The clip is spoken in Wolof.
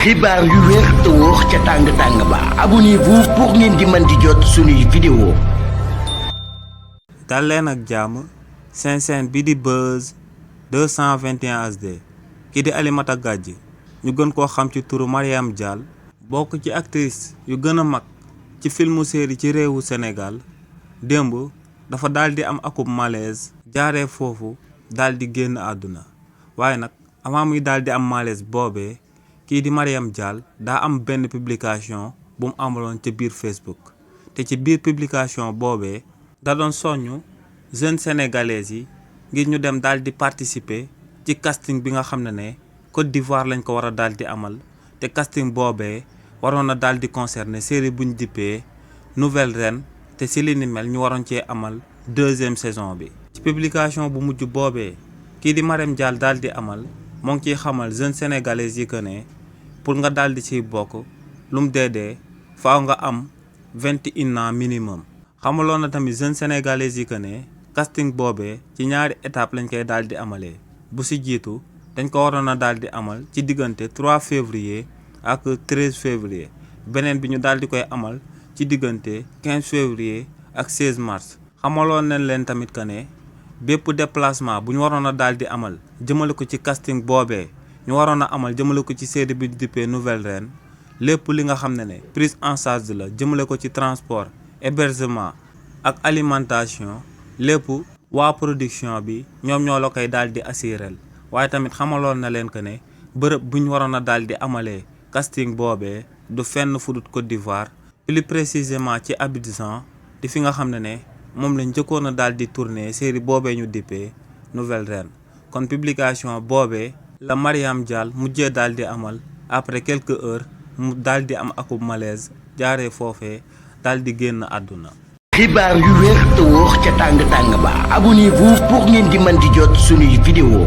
xibaar yu wér te wóor ca tàng-tàng ba abonnez-vous pour ngeen di mën di jot suñuy vidéo. dal leen ak jàmm seen chaîne bi di Buzz 221 HD kii di Alimata Gadji ñu gën koo xam ci turu Mariam Dial bokk ci actrice yu gën a mag ci filmu série ci réewu Sénégal démb dafa daal di am akub malaise jaaree foofu daal di génn àdduna waaye nag avant muy daal di am malaise boobee kii di Mariam Dial daa am benn publication bu mu amaloon ca biir Facebook te ci biir publication boobee da doon soññu jeunes sénégalais yi ngir ñu dem daal di participer ci casting bi nga xam ne Côte d'Ivoire lañ ko war a daal di amal te casting boobee waroon na daal di concerner série buñ dippee Nouvelle Reine te si li ni mel ñu waroon cee amal 2e saison bi. ci publication bu mujj boobee kii di Mariam Dial daal di amal moo ngi ciy xamal jeunes sénégalais yi que ne pour nga daal di ciy bokk lu mu dee faaw nga am 21 ans minimum. xamaloon na tamit jeunes sénégalais yi que ne casting boobee ci ñaari étape lañ koy daal di amalee bu si jiitu dañ ko waroon a daal di amal ci diggante 3 février ak 13 février beneen bi ñu daal di koy amal ci diggante 15 février ak 16 mars. xamaloon nañ leen tamit que ne bépp déplacement bu ñu waroon a daal di amal jëmale ko ci casting boobee ñu waroon a amal jëmale ko ci série bi dippee Nouvelle Reine lépp li nga xam ne prise en charge la jëmale ko ci transport hébergement ak alimentation lépp waa production bi ñoom ñoo la koy daal di assurel waaye tamit xamaloon na leen que ne bërëb bu ñu waroon a daal di amalee casting boobee du fenn fudut Côte d'Ivoire plus précisément ci Abidjan di fi nga xam ne moom lañ njëkkoon a daal di tourner série boobee ñu dippee Nouvelle Reine kon publication boobee la Mariam Dial mujjee daal di amal après quelques heures mu daal di am akub malaise jaaree foofee daal di génn àdduna. xibaar yu wér te wóor ca tàng-tàng ba abonnez-vous pour ngeen di mën di jot suñuy vidéo.